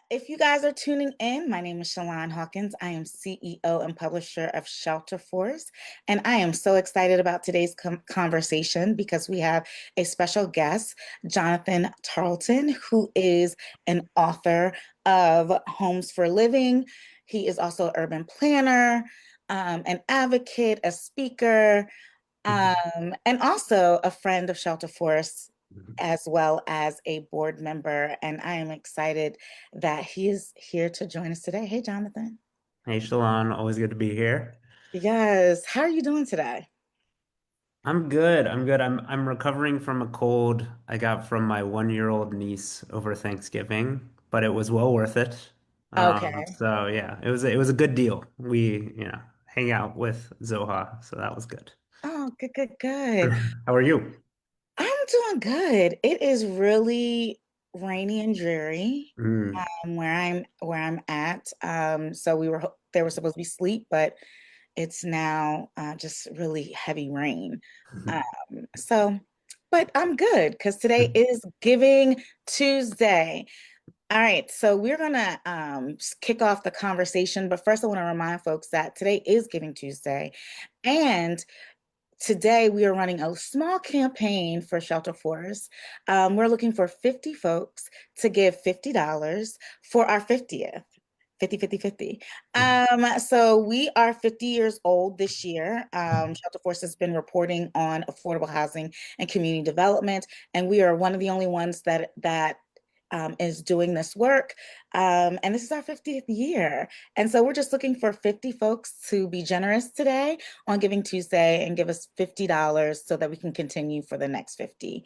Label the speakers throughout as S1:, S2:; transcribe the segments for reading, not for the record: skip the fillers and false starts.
S1: If you guys are tuning in, my name is Schlonn Hawkins. I am CEO and publisher of Shelterforce, and I am so excited about today's conversation because we have a special guest, Jonathan Tarleton, who is an author of Homes for Living. He is also an urban planner, an advocate, a speaker, and also a friend of Shelterforce, as well as a board member. And I am excited that he is here to join us today. Hey, Jonathan.
S2: Hey, Shalon, always good to be here.
S1: Yes. How are you doing today?
S2: I'm good. I'm good. I'm recovering from a cold I got from my 1-year-old niece over Thanksgiving, but it was well worth it.
S1: Okay.
S2: So yeah, it was a good deal. We hang out with Zoha, so that was good.
S1: Oh, good, good, good.
S2: How are you?
S1: I'm doing good. It is really rainy and dreary
S2: Mm.
S1: where I'm at. So there was supposed to be sleep, but it's now just really heavy rain. So, but I'm good because today is Giving Tuesday. All right, so we're gonna kick off the conversation, but first I want to remind folks that today is Giving Tuesday, and today we are running a small campaign for Shelterforce. We're looking for 50 folks to give $50 for our 50th. 50, 50, 50. So we are 50 years old this year. Shelterforce has been reporting on affordable housing and community development, and we are one of the only ones that is doing this work. And this is our 50th year. And so we're just looking for 50 folks to be generous today on Giving Tuesday and give us $50 so that we can continue for the next 50.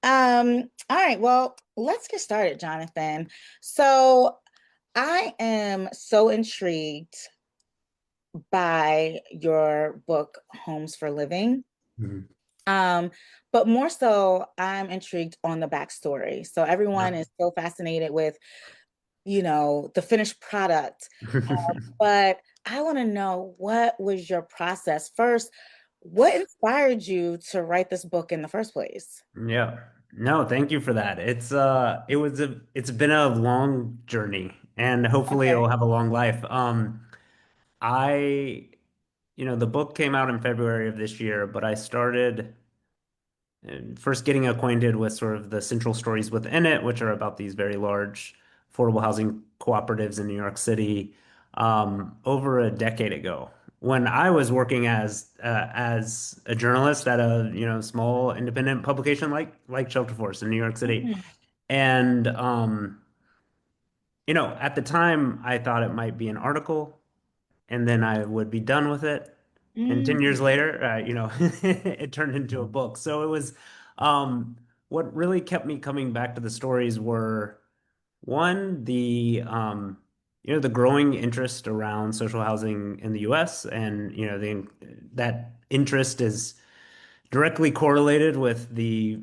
S1: All right, well, let's get started, Jonathan. So I am so intrigued by your book, Homes for Living.
S2: Mhm.
S1: Um, but more so, I'm intrigued on the backstory. So everyone
S2: Yeah.
S1: is so fascinated with, the finished product. But I want to know, what was your process? First, what inspired you to write this book in the first place?
S2: Yeah. No, thank you for that. It's been a long journey and hopefully it'll
S1: Okay.
S2: have a long life. I the book came out in February of this year, but I started first getting acquainted with sort of the central stories within it, which are about these very large affordable housing cooperatives in New York City, over a decade ago. When I was working as a journalist at a small independent publication like Shelterforce in New York City,
S1: Mm,
S2: and at the time I thought it might be an article and then I would be done with it. And 10
S1: mm,
S2: years later, it turned into a book. So it was, what really kept me coming back to the stories were one, the growing interest around social housing in the US, and, that interest is directly correlated with the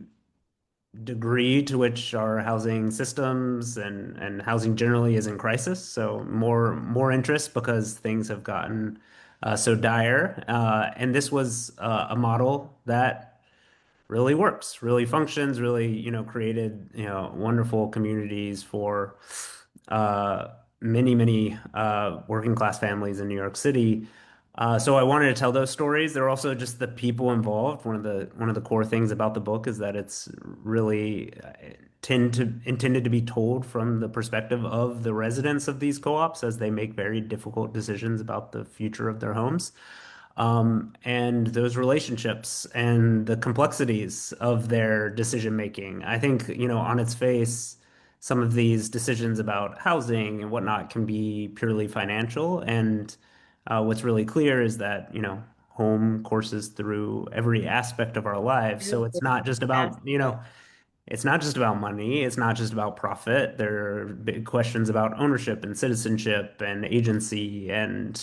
S2: degree to which our housing systems and housing generally is in crisis. So more interest because things have gotten so dire. And this was a model that really works, really functions, really created wonderful communities for uh, many working class families in New York City. So I wanted to tell those stories. They're also just the people involved. One of the core things about the book is that it's really intended to be told from the perspective of the residents of these co-ops as they make very difficult decisions about the future of their homes. And those relationships and the complexities of their decision making. I think, on its face, some of these decisions about housing and whatnot can be purely financial. And what's really clear is that, home courses through every aspect of our lives. So it's not just about,
S1: aspect.
S2: it's not just about money. It's not just about profit. There are big questions about ownership and citizenship and agency and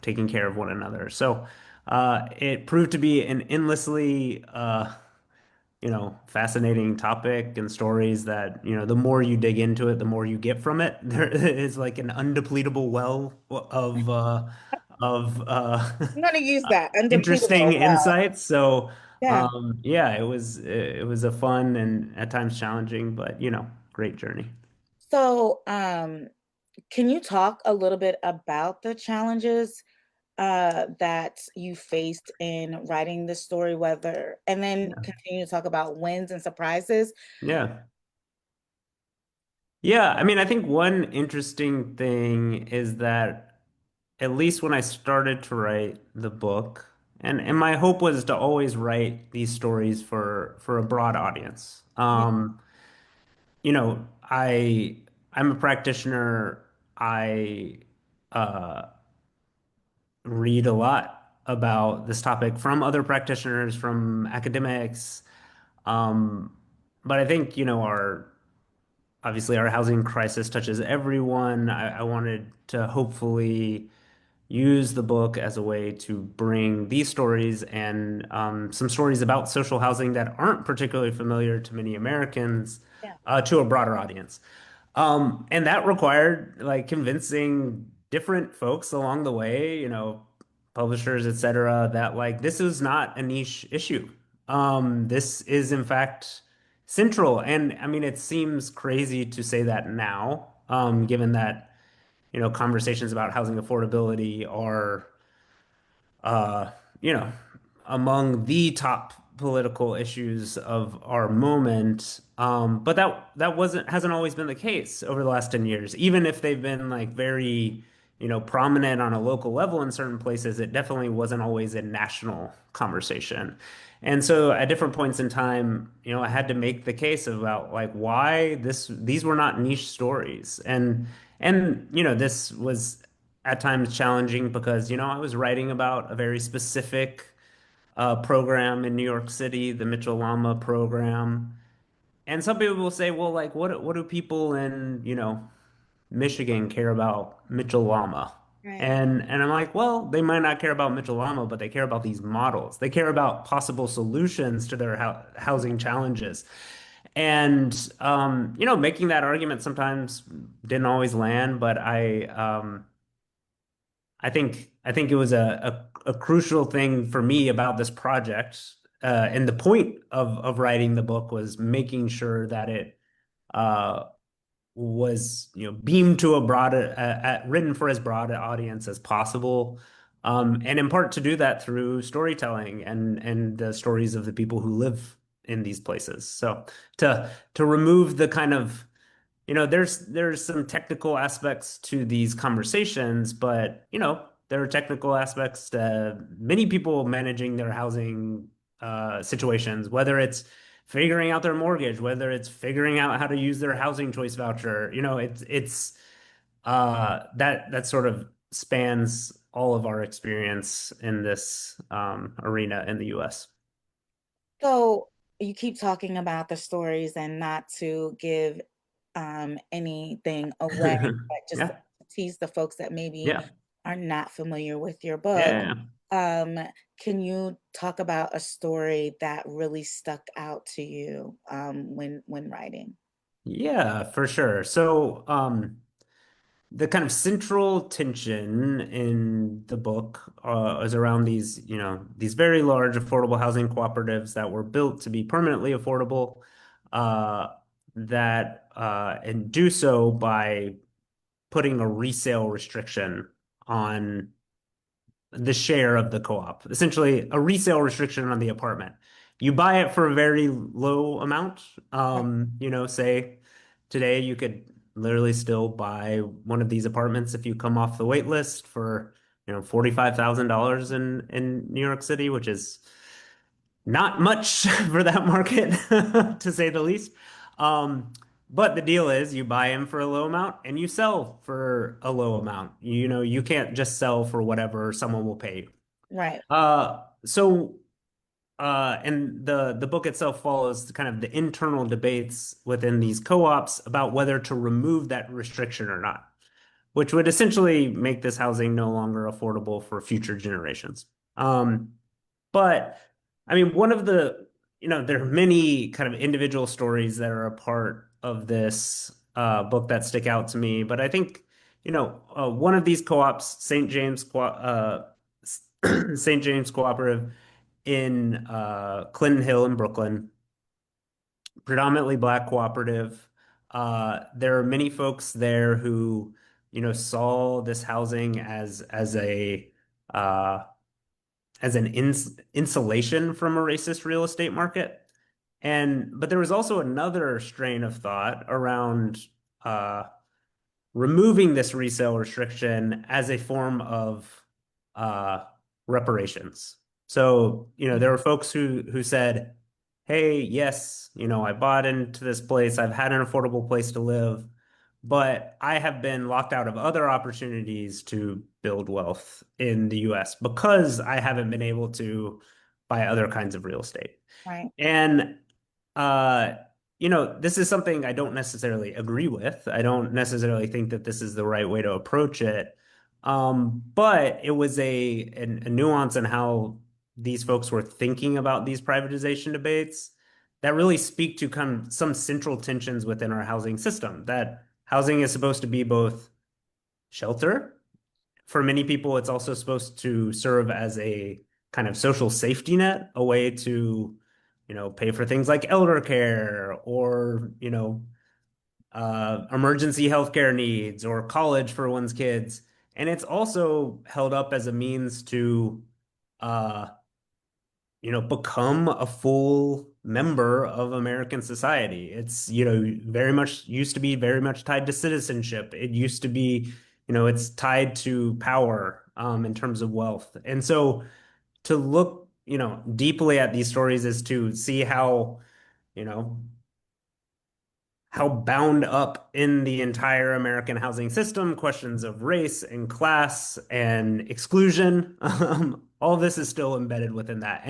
S2: taking care of one another. So it proved to be an endlessly fascinating topic and stories that the more you dig into it, the more you get from it. There is like an undepletable well of
S1: I'm going to use that
S2: interesting
S1: undepletable. Wow.
S2: insights. So,
S1: Yeah.
S2: yeah, it was a fun and at times challenging, but great journey.
S1: So, can you talk a little bit about the challenges that you faced in writing this story, whether, and then
S2: Yeah.
S1: continue to talk about wins and surprises?
S2: Yeah. Yeah, I mean, I think one interesting thing is that at least when I started to write the book, and my hope was to always write these stories for a broad audience.
S1: Yeah,
S2: I'm a practitioner. I uh, read a lot about this topic from other practitioners, from academics. Um, but I think, our obviously our housing crisis touches everyone. I wanted to hopefully use the book as a way to bring these stories and some stories about social housing that aren't particularly familiar to many Americans
S1: yeah,
S2: to a broader audience. And that required like convincing different folks along the way, publishers, et cetera, that like this is not a niche issue. This is in fact central. And I mean, it seems crazy to say that now, given that, conversations about housing affordability are uh, you know, among the top political issues of our moment. But that wasn't hasn't always been the case over the last 10 years. Even if they've been like very, prominent on a local level in certain places, it definitely wasn't always a national conversation. And so at different points in time, I had to make the case about like why these were not niche stories. And this was at times challenging because, I was writing about a very specific program in New York City, the Mitchell Lama program. And some people will say, well, like, what do people in, Michigan care about Mitchell Lama?
S1: right.
S2: And I'm like, well, they might not care about Mitchell Lama, but they care about these models. They care about possible solutions to their housing challenges. And making that argument sometimes didn't always land, but I think it was a crucial thing for me about this project. And the point of writing the book was making sure that it uh, was beamed to a written for as broad an audience as possible. And in part to do that through storytelling and the stories of the people who live in these places. So to remove the kind of there's some technical aspects to these conversations, but there are technical aspects to many people managing their housing situations, whether it's figuring out their mortgage, whether it's figuring out how to use their housing choice voucher. That sort of spans all of our experience in this arena in the US.
S1: So you keep talking about the stories and not to give anything away, but just to
S2: Yeah,
S1: tease the folks that maybe
S2: yeah,
S1: are not familiar with your book.
S2: yeah.
S1: Um, can you talk about a story that really stuck out to you when writing?
S2: Yeah, for sure. So, the kind of central tension in the book is around these very large affordable housing cooperatives that were built to be permanently affordable, uh, and do so by putting a resale restriction on the share of the co-op, essentially a resale restriction on the apartment. You buy it for a very low amount. Say today you could literally still buy one of these apartments if you come off the wait list for, $45,000 in New York City, which is not much for that market, to say the least. Um, but the deal is you buy them for a low amount and you sell for a low amount. You can't just sell for whatever someone will pay you.
S1: Right,
S2: And the book itself follows kind of the internal debates within these co-ops about whether to remove that restriction or not, which would essentially make this housing no longer affordable for future generations. But I mean, there are many kind of individual stories that are a part of this book that stick out to me. But I think, one of these co-ops, St. James Cooperative in Clinton Hill in Brooklyn, predominantly Black cooperative. there are many folks there who, saw this housing uh, as an insulation from a racist real estate market. But there was also another strain of thought around uh, removing this resale restriction as a form of uh, reparations. So, there were folks who said, "Hey, yes, I bought into this place. I've had an affordable place to live, but I have been locked out of other opportunities to build wealth in the US because I haven't been able to buy other kinds of real estate."
S1: Right.
S2: And uh, this is something I don't necessarily agree with. I don't necessarily think that this is the right way to approach it. But it was a nuance in how these folks were thinking about these privatization debates that really speak to kind of some central tensions within our housing system. That housing is supposed to be both shelter. For many people, it's also supposed to serve as a kind of social safety net, a way to, pay for things like elder care or, emergency healthcare needs or college for one's kids. And it's also held up as a means to, uh, become a full member of American society. It's, very much used to be very much tied to citizenship. It used to be, it's tied to power, in terms of wealth. And so to look, deeply at these stories is to see you know, how bound up in the entire American housing system, questions of race and class and exclusion, all this is still embedded within that.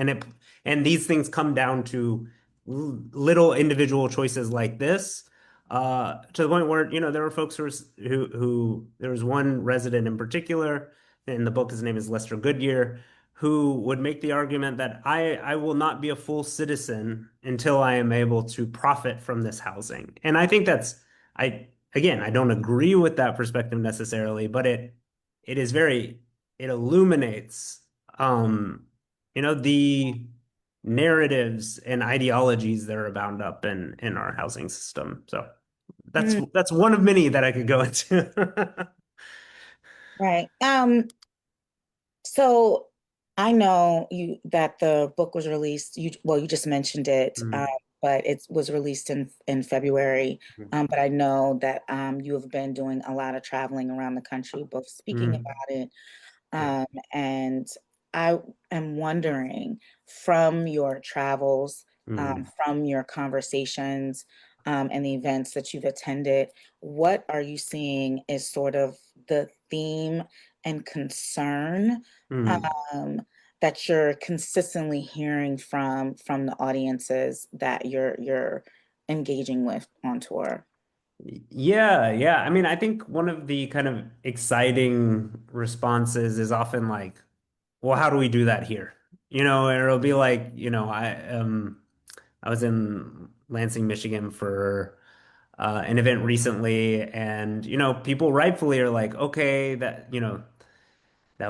S2: And these things come down to little individual choices like this, to the point where, there were folks who there was one resident in particular in the book, his name is Lester Goodyear, who would make the argument that I will not be a full citizen until I am able to profit from this housing. And I think I don't agree with that perspective necessarily, but it is very, it illuminates, the narratives and ideologies that are bound up in our housing system. So
S1: Mm,
S2: that's one of many that I could go into.
S1: right. So I know you that the book was released. You just mentioned it,
S2: Mm,
S1: but it was released in February.
S2: mm,
S1: But I know that you have been doing a lot of traveling around the country, both speaking
S2: mm,
S1: about it.
S2: yeah.
S1: And I am wondering from your travels,
S2: Mm.
S1: from your conversations, and the events that you've attended, what are you seeing is sort of the theme and concern
S2: Mm.
S1: um, that you're consistently hearing from the audiences that you're engaging with on tour?
S2: Yeah, yeah. I mean, I think one of the kind of exciting responses is often like, well, how do we do that here? Or it'll be like, I was in Lansing, Michigan for an event recently, and people rightfully are like, okay, that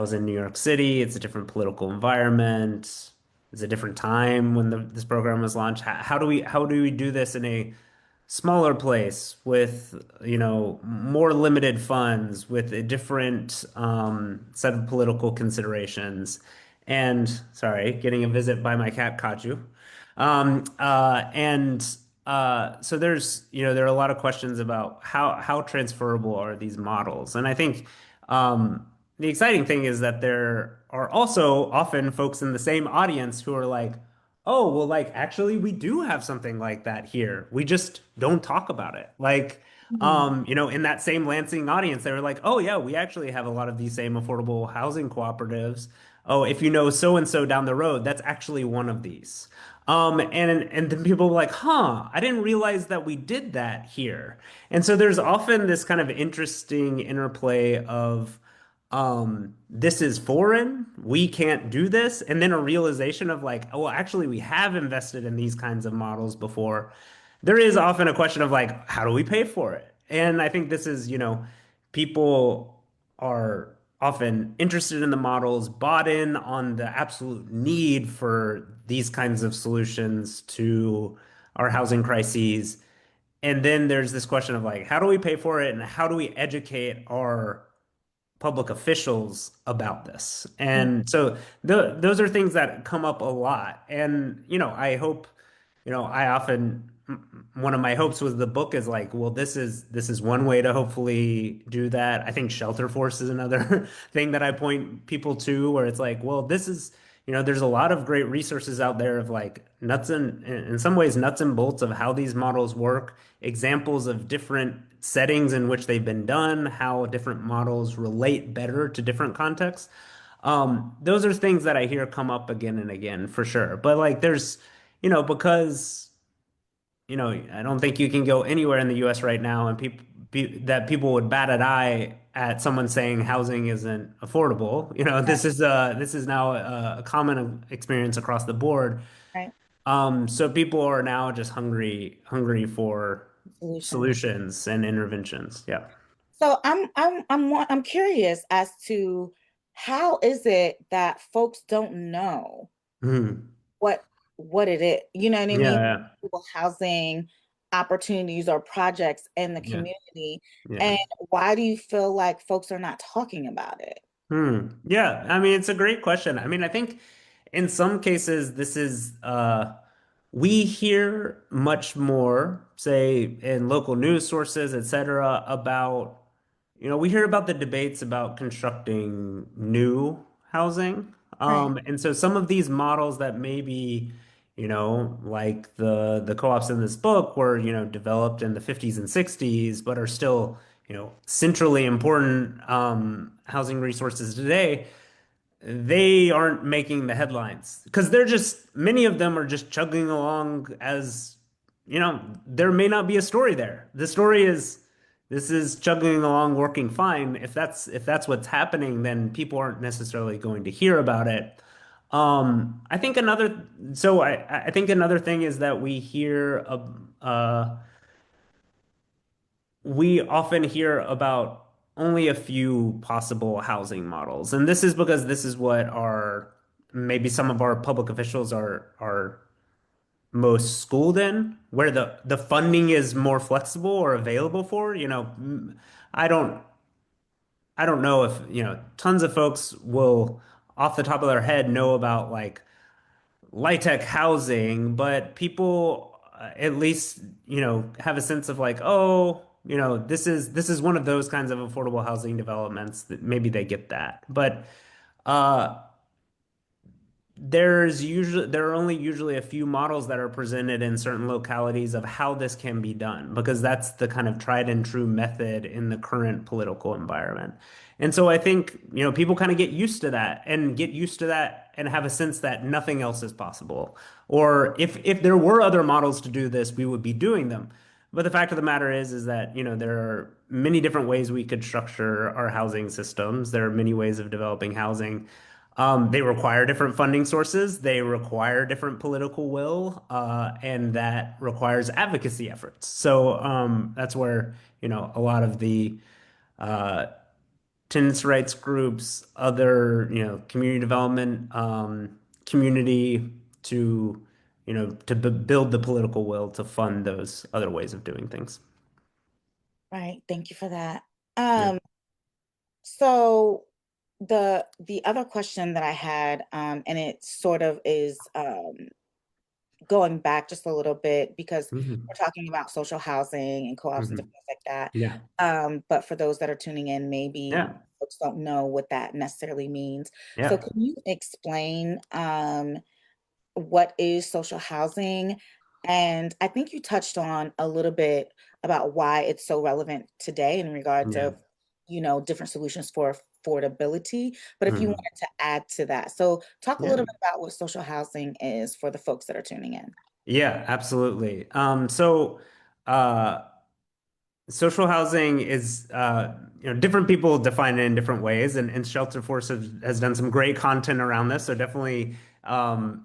S2: was in New York City. It's a different political environment. It's a different time when this program was launched. How do we do this in a smaller place with, more limited funds, with a different set of political considerations? And sorry, getting a visit by my cat Kaju. And So there are a lot of questions about how transferable are these models. And I think the exciting thing is that there are also often folks in the same audience who are like, oh, well, like actually we do have something like that here. We just don't talk about it. Like,
S1: Mhm.
S2: in that same Lansing audience, they were like, oh yeah, we actually have a lot of these same affordable housing cooperatives. Oh, if you know so and so down the road, that's actually one of these. And then people were like, huh, I didn't realize that we did that here. And so there's often this kind of interesting interplay of this is foreign, we can't do this, and then a realization of like, oh, well, actually, we have invested in these kinds of models before. There is often a question of like, how do we pay for it? And I think this is, people are often interested in the models, bought in on the absolute need for these kinds of solutions to our housing crises. and then there's this question of like, how do we pay for it and how do we educate our public officials about this?
S1: Mm.
S2: And so those are things that come up a lot. And, I hope, I often, one of my hopes with the book is like, well, this is one way to hopefully do that. I think Shelterforce is another thing that I point people to where it's like, well, this is, there's a lot of great resources out there of like nuts and in some ways nuts and bolts of how these models work, examples of different settings in which they've been done, how different models relate better to different contexts. Those are things that I hear come up again and again for sure. But like there's, because I don't think you can go anywhere in the US right now and people would bat an eye at someone saying housing isn't affordable.
S1: Right,
S2: This is now a common experience across the board.
S1: right.
S2: So people are now just hungry for
S1: Solutions.
S2: solutions and interventions. Yeah.
S1: So I'm curious as to how is it that folks don't know
S2: Mhm.
S1: what what it is? You know what I mean?
S2: Yeah,
S1: Housing opportunities or projects in the
S2: yeah,
S1: community,
S2: yeah.
S1: and why do you feel like folks are not talking about it?
S2: Yeah, I mean, it's a great question. I mean, I think in some cases, we hear much more, say, in local news sources, et cetera, about, we hear about the debates about constructing new housing.
S1: Right,
S2: And so some of these models that maybe, like the co-ops in this book were, developed in the 50s and 60s, but are still, centrally important housing resources today, they aren't making the headlines because many of them are just chugging along as, there may not be a story there. The story is this is chugging along, working fine. If that's what's happening, then people aren't necessarily going to hear about it. I think I think another thing is that we often hear about only a few possible housing models. And this is because this is what our maybe some of our public officials are most schooled in, where the funding is more flexible or available for. I don't I don't know if, tons of folks will off the top of their head know about like LIHTC housing, but people at least, have a sense of like, oh, this is one of those kinds of affordable housing developments that maybe they get that. But uh, there are only usually a few models that are presented in certain localities of how this can be done because that's the kind of tried and true method in the current political environment. And so I think, people kind of get used to that and have a sense that nothing else is possible. Or if there were other models to do this, we would be doing them. But the fact of the matter is that, there are many different ways we could structure our housing systems. There are many ways of developing housing. They require different funding sources. They require different political will, and that requires advocacy efforts. So that's where a lot of the uh, tenants' rights groups, other community development, community to build the political will to fund those other ways of doing things.
S1: right. Thank you for that.
S2: Yeah.
S1: Um, so the other question that I had, and it sort of is going back just a little bit because
S2: Mhm.
S1: we're talking about social housing and co-ops and
S2: Mhm.
S1: different things like that.
S2: Yeah.
S1: But for those that are tuning in, maybe
S2: Yeah.
S1: folks don't know what that necessarily means. So
S2: Yeah.
S1: can you explain what is social housing? And I think you touched on a little bit about why it's so relevant today in regards
S2: Yeah.
S1: of, different solutions for affordability. But if you
S2: Mhm.
S1: wanted to add to that, so talk a
S2: Yeah.
S1: little bit about what social housing is for the folks that are tuning in.
S2: Yeah, absolutely. Uh, social housing is, different people define it in different ways, and Shelterforce has done some great content around this. So definitely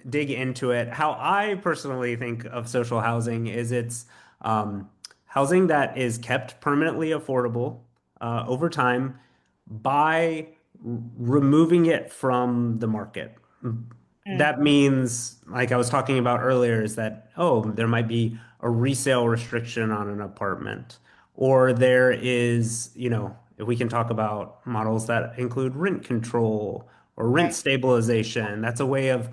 S2: dig into it. How I personally think of social housing is it's housing that is kept permanently affordable over time by removing it from the market.
S1: Mm,
S2: That means, like I was talking about earlier, is that, oh, there might be a resale restriction on an apartment, or there is, if we can talk about models that include rent control or rent
S1: Right.
S2: stabilization. That's a way of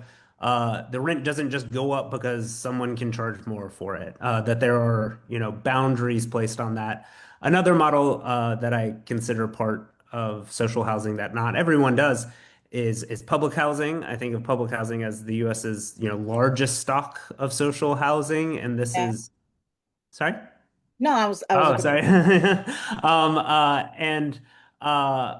S2: the rent doesn't just go up because someone can charge more for it. That there are, boundaries placed on that. Another model that I consider part of social housing that not everyone does is public housing. I think of public housing as the US's, largest stock of social housing, and this
S1: Yeah.
S2: is sorry.
S1: No, I was
S2: Oh,
S1: agreeing.
S2: sorry. And uh,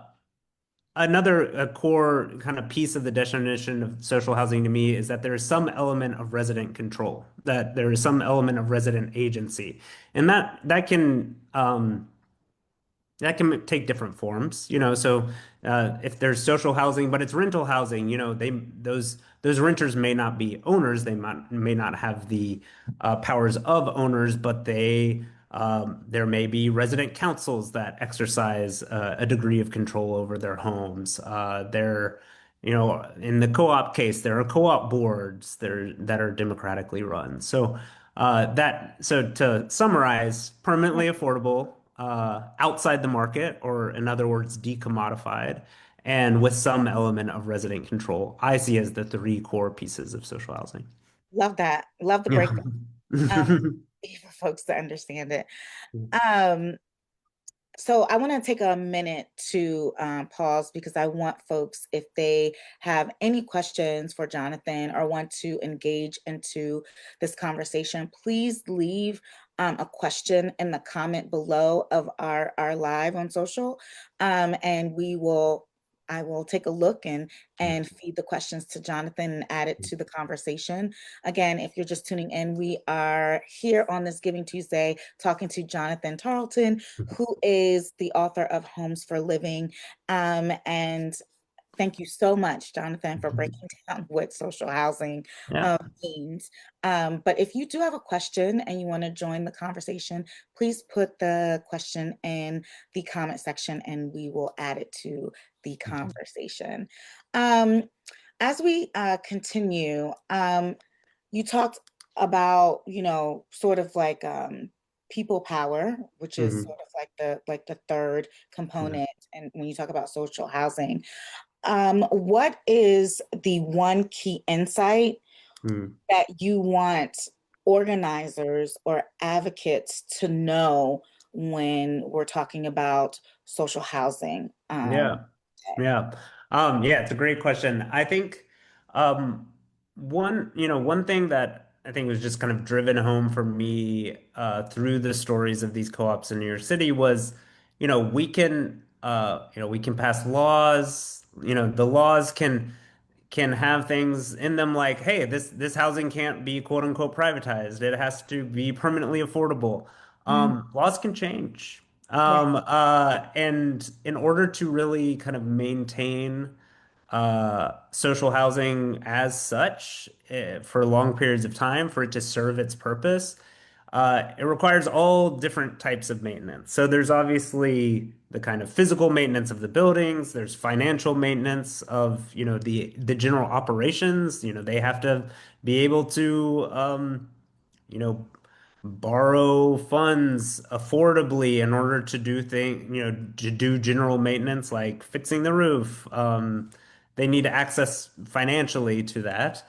S2: another core kind of piece of the definition of social housing to me is that there is some element of resident control, that there is some element of resident agency, and that can take different forms, So if there's social housing, but it's rental housing, those renters may not be owners. They may not have the powers of owners, but there may be resident councils that exercise a degree of control over their homes. In the co-op case, there are co-op boards there that are democratically run. So to summarize, permanently affordable, outside the market, or in other words, decommodified, and with some element of resident control, I see as the three core pieces of social housing.
S1: Love that. Love the
S2: Yeah.
S1: breakdown. Um, for folks to understand it. Um, So I want to take a minute to pause because I want folks, if they have any questions for Jonathan or want to engage into this conversation, please leave a question in the comment below of our live on social, and I will take a look and feed the questions to Jonathan and add it to the conversation. Again, if you're just tuning in, we are here on this Giving Tuesday talking to Jonathan Tarleton, who is the author of Homes for Living. And thank you so much, Jonathan, for breaking down what social housing
S2: Yeah.
S1: means. But if you do have a question and you want to join the conversation, please put the question in the comment section and we will add it to the conversation. Um, as we continue, you talked about, sort of like people power, which is
S2: Mhm.
S1: sort of like the third
S2: Yeah.
S1: component. And when you talk about social housing, what is the one key insight
S2: Mm.
S1: that you want organizers or advocates to know when we're talking about social housing?
S2: Yeah. Yeah. Yeah, it's a great question. I think one thing that I think was just kind of driven home for me through the stories of these co-ops in New York City was, we can pass laws, the laws can have things in them like, hey, this housing can't be quote unquote privatized. It has to be permanently affordable.
S1: Mm,
S2: Laws can change.
S1: right.
S2: And in order to really kind of maintain social housing as such for long periods of time, for it to serve its purpose, it requires all different types of maintenance. So there's obviously the kind of physical maintenance of the buildings. There's financial maintenance of, the general operations. They have to be able to, you know, borrow funds affordably in order to do general maintenance like fixing the roof. They need access financially to that.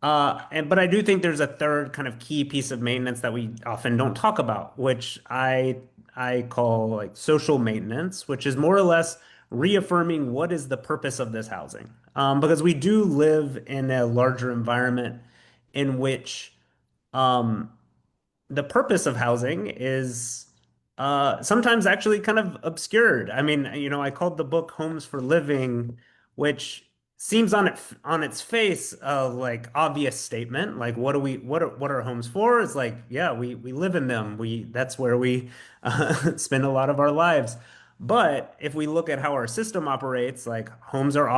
S2: But I do think there's a third kind of key piece of maintenance that we often don't talk about, which I call like social maintenance, which is more or less reaffirming what is the purpose of this housing. Because we do live in a larger environment in which um, the purpose of housing is sometimes actually kind of obscured. I mean, I called the book Homes for Living, which seems on its face like obvious statement. Like, what are homes for? It's like, yeah, we live in them. That's where we spend a lot of our lives. But if we look at how our system operates, like homes are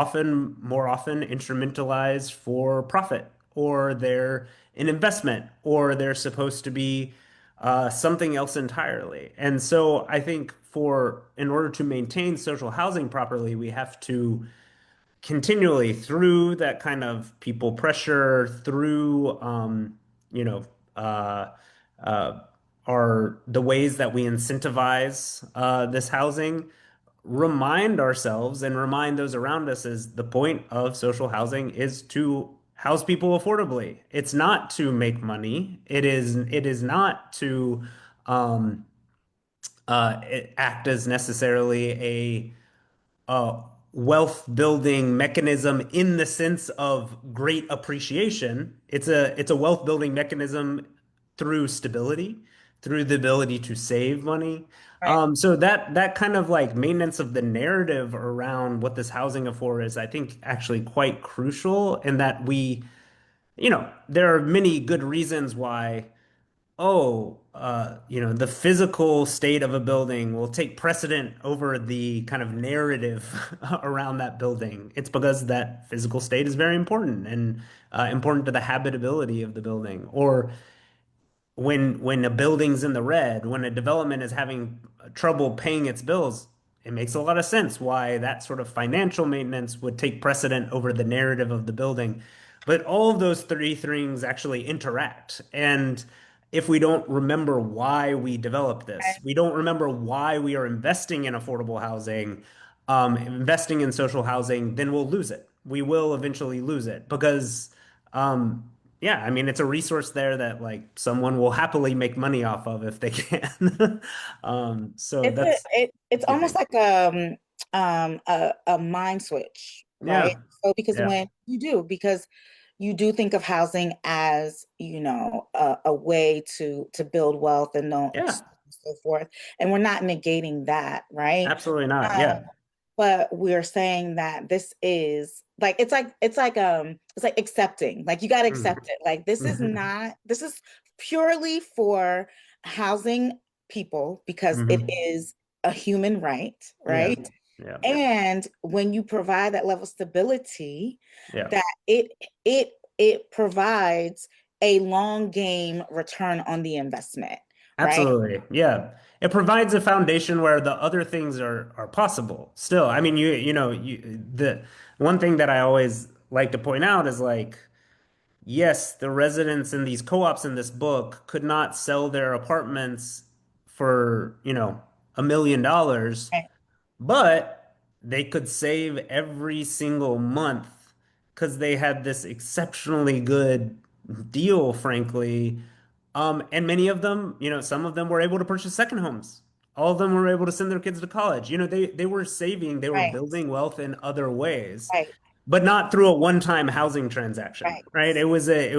S2: more often instrumentalized for profit, or they're an investment, or they're supposed to be something else entirely. And so I think in order to maintain social housing properly, we have to continually, through that kind of people pressure, through you know uh, uh, are the ways that we incentivize this housing, remind ourselves and remind those around us is the point of social housing is to house people affordably. It's not to make money. It is not to um, act as necessarily a wealth building mechanism in the sense of great appreciation. It's a wealth building mechanism through stability, through the ability to save money.
S1: Right.
S2: So that kind of like maintenance of the narrative around what this housing afford is, I think, actually quite crucial in that there are many good reasons why the physical state of a building will take precedent over the kind of narrative around that building. It's because that physical state is very important and important to the habitability of the building. Or when a building's in the red, when a development is having trouble paying its bills, it makes a lot of sense why that sort of financial maintenance would take precedent over the narrative of the building. But all of those three things actually interact. And if we don't remember why we developed this,
S1: Right.
S2: we don't remember why we are investing in affordable housing, investing in social housing, then we'll lose it. We will eventually lose it because um, yeah, I mean, it's a resource there that like someone will happily make money off of if they can. So
S1: It's
S2: that's a good
S1: almost
S2: thing.
S1: like a mind switch, right?
S2: Yeah,
S1: So because
S2: yeah,
S1: when because you do think of housing as, a way to build wealth and
S2: yeah,
S1: so forth. And we're not negating that, right?
S2: absolutely not.
S1: Um,
S2: Yeah.
S1: but we're saying that this is like it's like accepting, like you got to
S2: Mhm.
S1: accept it, like this is purely for housing people because it
S2: Mhm.
S1: is a human
S2: Yeah,
S1: right,
S2: yeah,
S1: and when you provide that level of stability,
S2: yeah.
S1: that it it provides a long game return on the investment, right?
S2: Absolutely. Yeah. It provides a foundation where the other things are possible still. I mean, the one thing that I always like to point out is like yes, the residents in these co-ops in this book could not sell their apartments for, $1 million,
S1: Right,
S2: but they could save every single month because they had this exceptionally good deal, frankly. And many of them, some of them were able to purchase second homes. All of them were able to send their kids to college. They were saving, they were
S1: right,
S2: building wealth in other ways,
S1: right,
S2: but not through a one-time housing transaction,
S1: right.
S2: right? It was a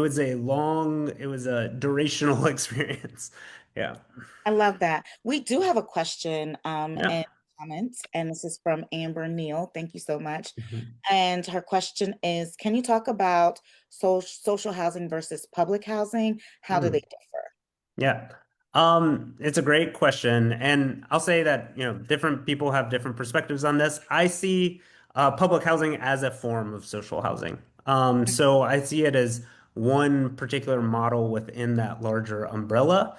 S2: durational experience. Yeah.
S1: I love that. We do have a question
S2: Yeah.
S1: in comments, and this is from Amber Neal. Thank you so much.
S2: Mhm.
S1: And her question is, can you talk about social housing versus public housing? How do they
S2: Mm.
S1: differ?
S2: Yeah. It's a great question. And I'll say that, different people have different perspectives on this. I see public housing as a form of social housing. So I see it as one particular model within that larger umbrella.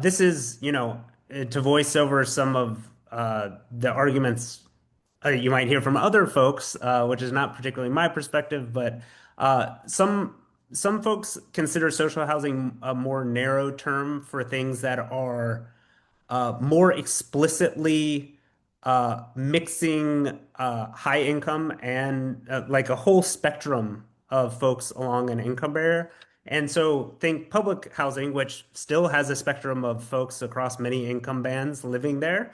S2: This is, to voice over some of the arguments you might hear from other folks, which is not particularly my perspective, but some folks consider social housing a more narrow term for things that are more explicitly mixing high income and like a whole spectrum of folks along an income barrier. And so think public housing, which still has a spectrum of folks across many income bands living there.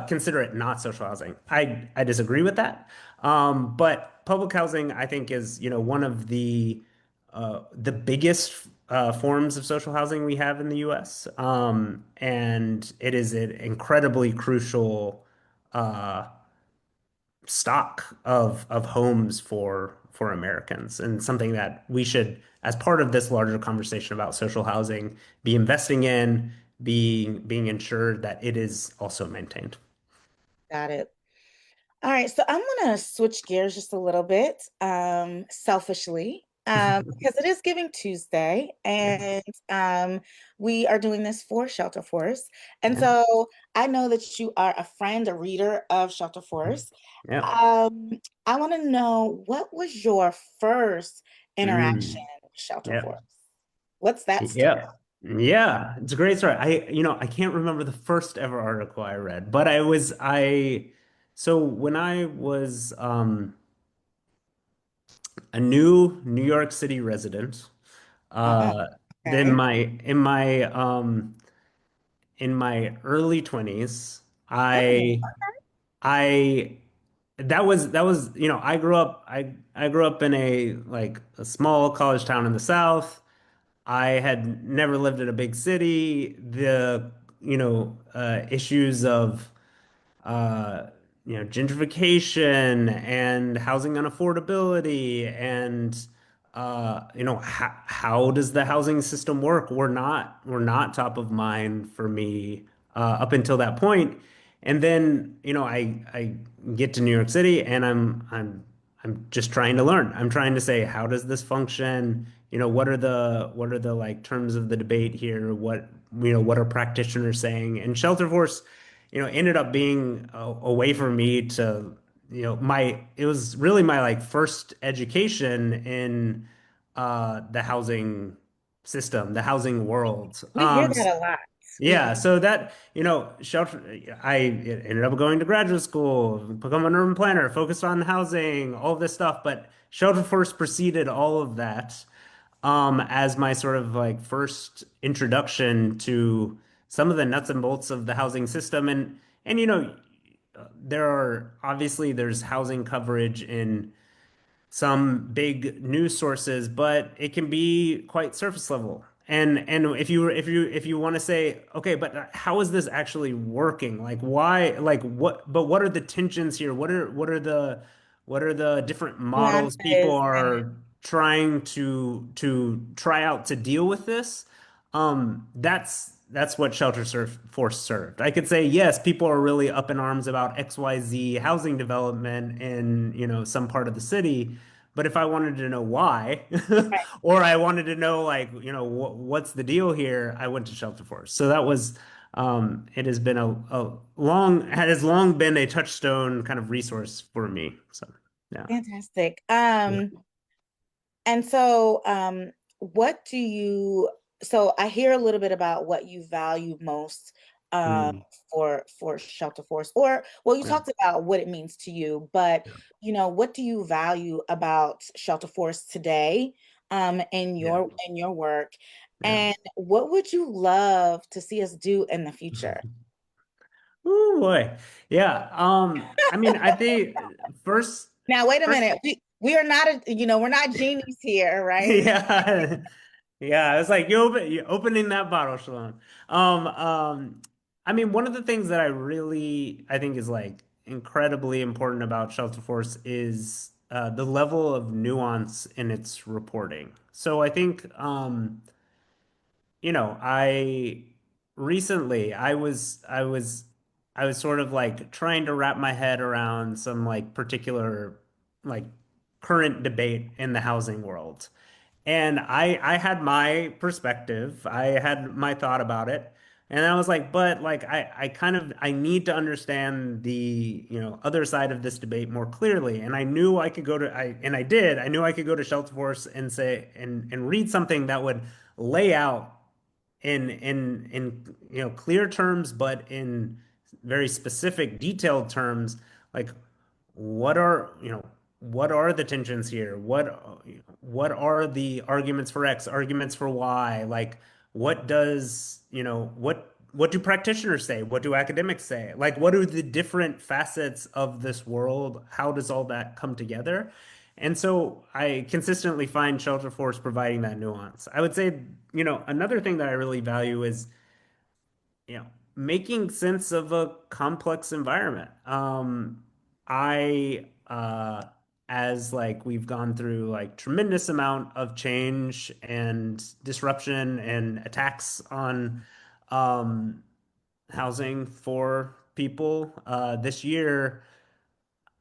S2: Consider it not social housing. I disagree with that. But public housing, I think, is one of the biggest forms of social housing we have in the U.S. And it is an incredibly crucial uh, stock of homes for Americans, and something that we should, as part of this larger conversation about social housing, be investing in, being ensured that it is also maintained.
S1: Got it. All right, so I'm gonna switch gears just a little bit, selfishly, because it is Giving Tuesday,
S2: Yeah,
S1: and we are doing this for Shelterforce. And
S2: yeah,
S1: so I know that you are a friend, a reader of Shelterforce.
S2: yeah.
S1: I want to know, what was your first interaction
S2: Mm,
S1: with
S2: yeah.
S1: Shelterforce? What's that story?
S2: Yeah. Yeah, it's a great story. I can't remember the first ever article I read, but so when I was a new New York City resident,
S1: Oh,
S2: uh, then
S1: okay.
S2: in my early 20s,
S1: Oh,
S2: I I grew up in a small college town in the South. I had never lived in a big city. Issues of uh, gentrification and housing unaffordability and how does the housing system work? Were not top of mind for me up until that point. And then, I get to New York City and I'm just trying to learn. I'm trying to say, how does this function? What are the like terms of the debate here? What are practitioners saying? And Shelterforce ended up being a way for me to, it was really my like first education in the housing system, the housing world.
S1: we hear that a lot.
S2: Yeah, so that, I ended up going to graduate school, become an urban planner, focused on housing, all of this stuff, but Shelterforce preceded all of that as my sort of like first introduction to some of the nuts and bolts of the housing system. And there's housing coverage in some big news sources, but it can be quite surface level. And if you want to say, okay, but how is this actually working? Like why, like what are the tensions here? What are the different models people
S1: Nuances and
S2: are trying to try out to deal with this? That's what Force served. I could say, yes, people are really up in arms about XYZ housing development in, some part of the city. But if I wanted to know why,
S1: right.
S2: or I wanted to know like, what's the deal here, I went to Shelterforce. So that was, it has been it has long been a touchstone kind of resource for me. So yeah.
S1: Fantastic.
S2: Yeah.
S1: And so, what do you, so I hear a little bit about what you value most um,
S2: Mm,
S1: for Shelter Force, or well, you
S2: yeah.
S1: talked about what it means to you, but
S2: Yeah.
S1: what do you value about Shelter Force today,
S2: Yeah.
S1: in your work,
S2: Yeah.
S1: and what would you love to see us do in the future?
S2: Oh boy. Yeah. I mean, I think first,
S1: Now, wait a
S2: first,
S1: minute. We are not we're not genies here, right?
S2: yeah. Yeah. It's like you're opening that bottle, Shalon. I mean, one of the things that I think is like incredibly important about Shelter Force is the level of nuance in its reporting. So I think, I recently I was sort of like trying to wrap my head around some like particular like current debate in the housing world. And I had my perspective. I had my thought about it. And I was like, but like I need to understand the, other side of this debate more clearly. And I knew I could go to I and I did. I knew I could go to Shelterforce and say and read something that would lay out in clear terms, but in very specific, detailed terms, like what are the tensions here? What are the arguments for X, arguments for Y? Like what do practitioners say? What do academics say? Like what are the different facets of this world? How does all that come together? And so I consistently find Shelterforce providing that nuance. I would say, another thing that I really value is, making sense of a complex environment. As like we've gone through like tremendous amount of change and disruption and attacks on um, housing for people this year.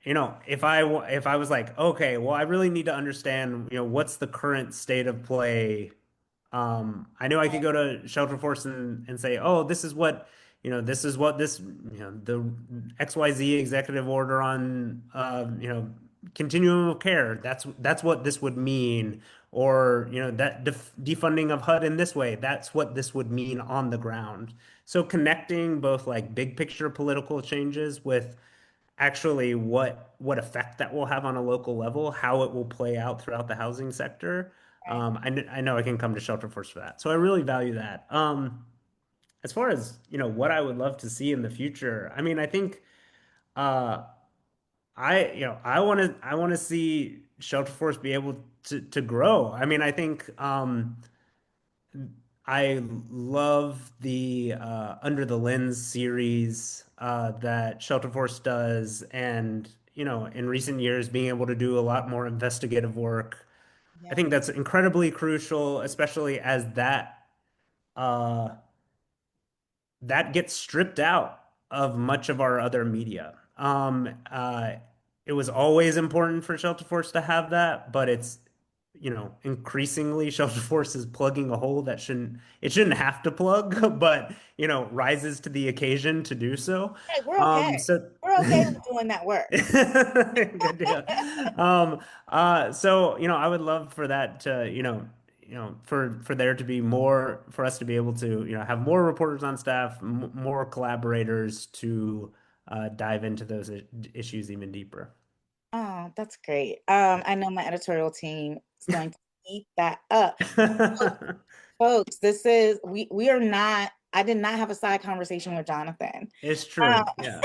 S2: If I was like, okay, well, I really need to understand, what's the current state of play. I knew I could go to Shelterforce and say, oh, the XYZ executive order on, continuum of care. That's what this would mean. or that defunding of HUD in this way, that's what this would mean on the ground. So connecting both like big picture political changes with actually what effect that will have on a local level, how it will play out throughout the housing sector.
S1: Right.
S2: I know I can come to Shelterforce for that. So I really value that. As far as, what I would love to see in the future, I mean, I think uh I want to see Shelterforce be able to grow. I mean, I think I love the Under the Lens series that Shelterforce does, and in recent years, being able to do a lot more investigative work. I
S1: Yeah.
S2: think that's incredibly crucial, especially as uh, that gets stripped out of much of our other media. It was always important for Shelterforce to have that, but it's, increasingly Shelterforce is plugging a hole that it shouldn't have to plug, but, rises to the occasion to do so.
S1: Hey, we're okay.
S2: So
S1: We're okay with doing that work.
S2: good deal. Um, so I would love for that to, for there to be more, for us to be able to, have more reporters on staff, m more collaborators to dive into those issues even deeper.
S1: Oh, that's great. I know my editorial team is going to eat that up. Folks, this is we are not, I did not have a side conversation with Jonathan.
S2: It's
S1: Um,
S2: true. Yeah.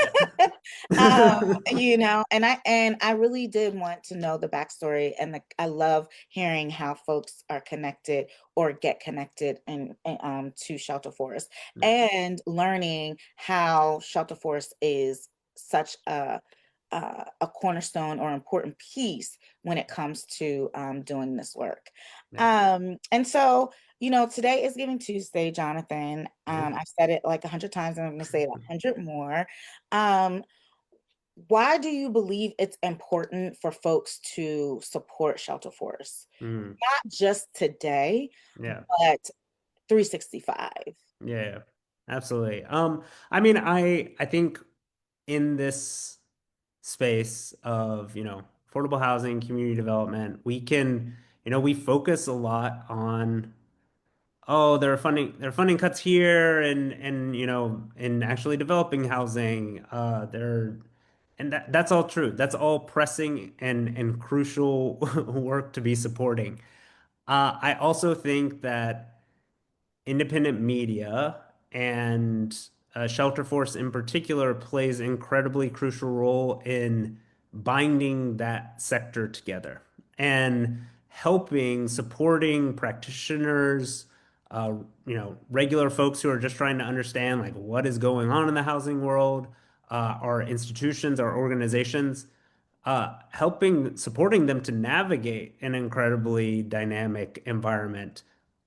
S1: and I really did want to know the backstory, and I love hearing how folks are connected or get connected to Shelter Forest,
S2: Yeah.
S1: and learning how Shelter Forest is such a cornerstone or important piece when it comes to doing this work.
S2: Yeah.
S1: And so, today is Giving Tuesday, Jonathan.
S2: Yeah.
S1: I've said it like 100 times, and I'm going to say it 100 more. Um, why do you believe it's important for folks to support Shelter Force?
S2: Mm.
S1: Not just today,
S2: Yeah.
S1: but 365.
S2: Yeah. Yeah. Absolutely. I mean, I think in this space of, affordable housing, community development, we focus a lot on, oh, there are funding cuts here and in actually developing housing, and that's all true. That's all pressing and crucial work to be supporting. I also think that independent media and Shelterforce in particular plays an incredibly crucial role in binding that sector together and helping, supporting practitioners, regular folks who are just trying to understand like what is going on in the housing world, our institutions, our organizations, supporting them to navigate an incredibly dynamic environment.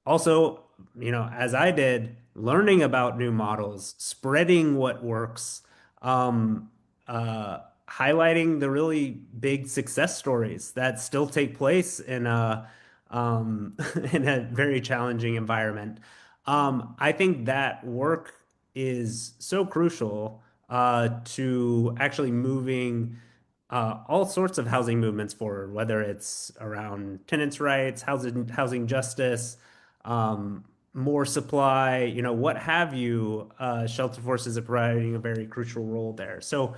S2: Also, as I did, learning about new models, spreading what works, um, highlighting the really big success stories that still take place in in a very challenging environment. I think that work is so crucial to actually moving all sorts of housing movements forward, whether it's around tenants' rights, housing justice, more supply, what have you. Shelterforce is providing a very crucial role there. So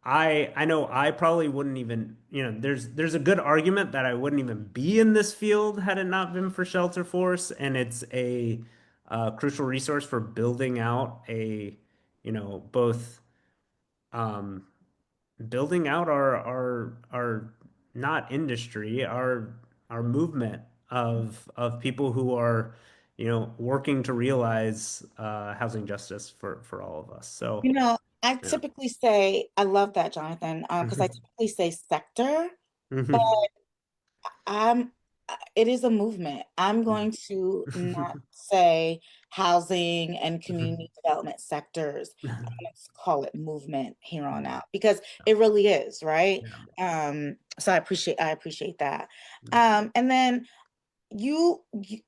S2: I know I probably wouldn't even, there's a good argument that I wouldn't even be in this field had it not been for Shelterforce, and it's a crucial resource for building out both. Um, Building out our not industry, our movement of people who are, working to realize housing justice for all of us. So
S1: I
S2: yeah.
S1: typically say, I love that, Jonathan, because I typically say sector, but
S2: Mhm.
S1: I'm it is a movement. I'm going to not say housing and community development sectors. I'm going to call it movement here on out because it really is, right?
S2: Yeah.
S1: So I appreciate that. And then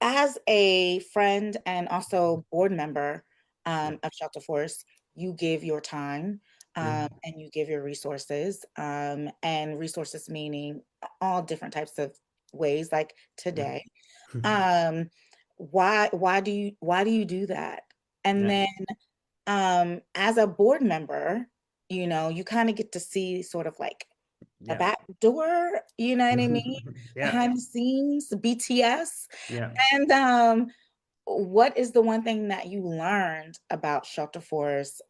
S1: as a friend and also board member
S2: Yeah.
S1: of Shelter Force, you give your time
S2: Yeah.
S1: and you give your resources, and resources meaning all different types of ways like
S2: Yeah.
S1: today. Um, why do you do that? And
S2: Yeah.
S1: then as a board member, you kind of get to see sort of like the
S2: Yeah.
S1: back door, you know what I mean?
S2: Yeah.
S1: Behind the scenes, the BTS.
S2: Yeah.
S1: And what is the one thing that you learned about Shelterforce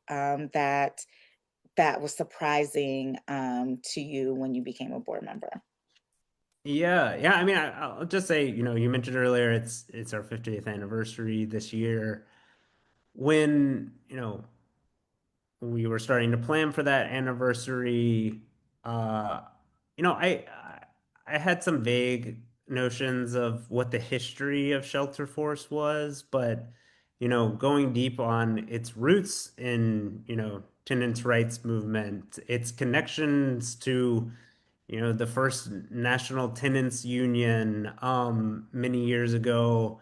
S1: that was surprising to you when you became a board member?
S2: Yeah, yeah. I mean, I'll just say, you mentioned earlier it's our 50th anniversary this year. When, we were starting to plan for that anniversary, uh, you know, I I had some vague notions of what the history of Shelterforce was, but going deep on its roots in, tenants' rights movement, its connections to the first National Tenants Union many years ago.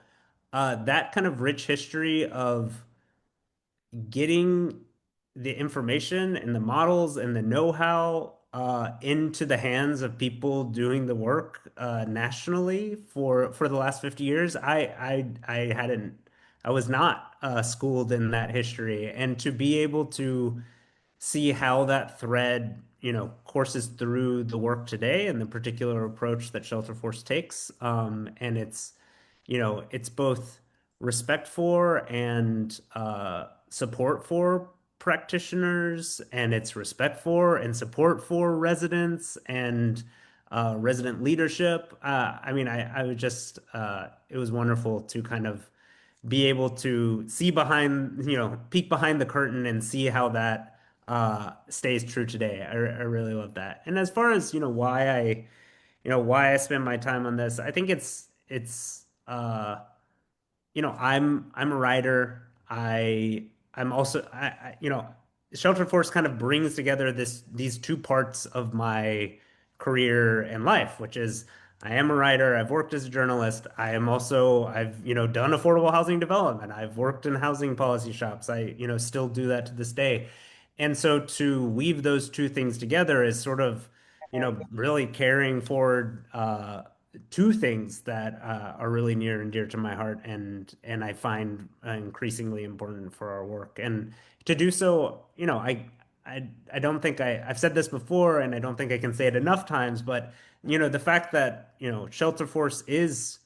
S2: That kind of rich history of getting the information and the models and the know-how into the hands of people doing the work nationally for the last 50 years. I was not schooled in that history, and to be able to see how that thread, courses through the work today and the particular approach that Shelterforce takes. And it's both respect for and support for practitioners, and it's respect for and support for residents and resident leadership. I mean, I would just, it was wonderful to kind of be able to see behind, peek behind the curtain and see how that stays true today. I really love that. And as far as, why I spend my time on this, I think I'm a writer. I'm also Shelterforce kind of brings together these two parts of my career and life, which is I am a writer. I've worked as a journalist. I've done affordable housing development. I've worked in housing policy shops. I still do that to this day. And so to weave those two things together is sort of really carrying forward two things that are really near and dear to my heart, and I find increasingly important for our work. And to do so, I don't think I've said this before, and I don't think I can say it enough times, but the fact that Shelterforce is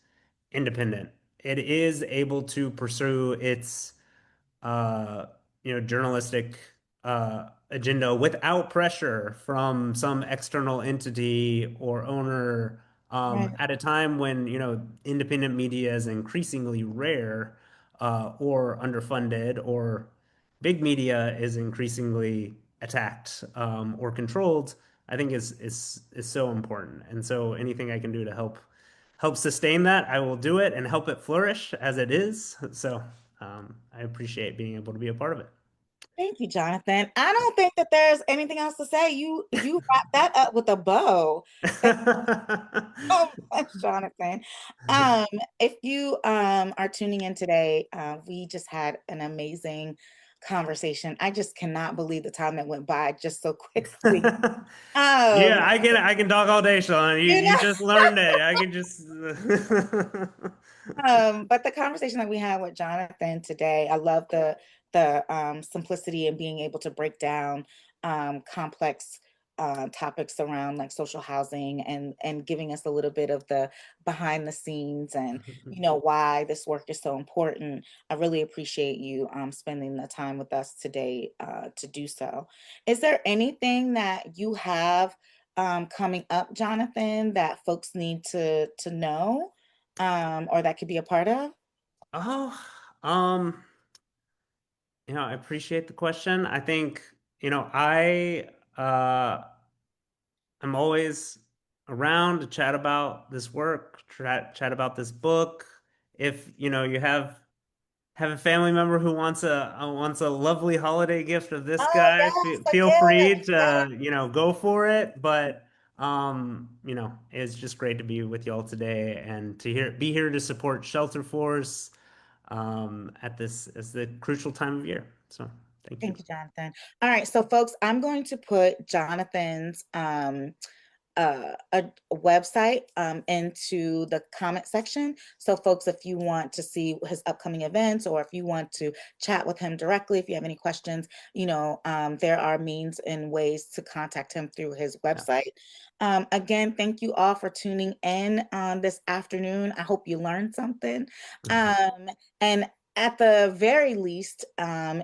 S2: independent, it is able to pursue its uh, journalistic agenda without pressure from some external entity or owner,
S1: Right.
S2: at a time when, independent media is increasingly rare, or underfunded, or big media is increasingly attacked, or controlled. I think is so important. And so anything I can do to help sustain that, I will do it and help it flourish as it is. So I appreciate being able to be a part of it.
S1: Thank you, Jonathan. I don't think that there's anything else to say. You wrap that up with a bow. Thank you so much, Jonathan. Um, if you are tuning in today, we just had an amazing conversation. I just cannot believe the time that went by just so quickly.
S2: Yeah,
S1: Um,
S2: I can talk all day, Sean. You
S1: you
S2: you
S1: know.
S2: just learned it. I can just
S1: But the conversation that we had with Jonathan today, I love the simplicity and being able to break down complex topics around like social housing and giving us a little bit of the behind the scenes and why this work is so important. I really appreciate you spending the time with us today to do so. Is there anything that you have coming up, Jonathan, that folks need to know? Or that could be a part of?
S2: Oh, um, I appreciate the question. I think, I I'm always around to chat about this work, chat about this book. If, you have a family member who wants a lovely holiday gift of this
S1: Oh,
S2: guy,
S1: yes, a
S2: feel free
S1: gift.
S2: to, go for it. But it's just great to be with y'all today and to be here to support Shelterforce at this as the crucial time of year. So thank you.
S1: Thank you, Jonathan. All right, so folks, I'm going to put Jonathan's a website into the comment section. So, folks, if you want to see his upcoming events or if you want to chat with him directly, if you have any questions, there are means and ways to contact him through his
S2: Yeah.
S1: website. Again, thank you all for tuning in this afternoon. I hope you learned something. Um, and at the very least,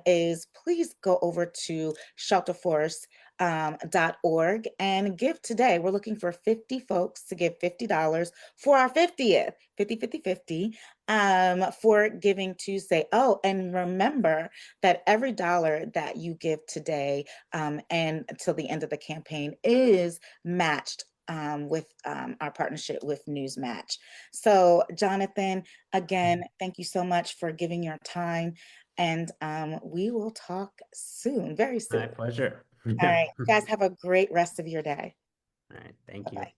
S1: is please go over to shelterforce.org and give today. We're looking for 50 folks to give $50 for our 50th, 50, 50, 50, for Giving Tuesday. Oh, and remember that every dollar that you give today and until the end of the campaign is matched with our partnership with Newsmatch. So, Jonathan, again, thank you so much for giving your time. And we will talk soon, very
S2: My
S1: soon.
S2: pleasure.
S1: All
S2: All
S1: right. You guys have a great rest of your day.
S2: right. Thank you.
S1: Bye-bye.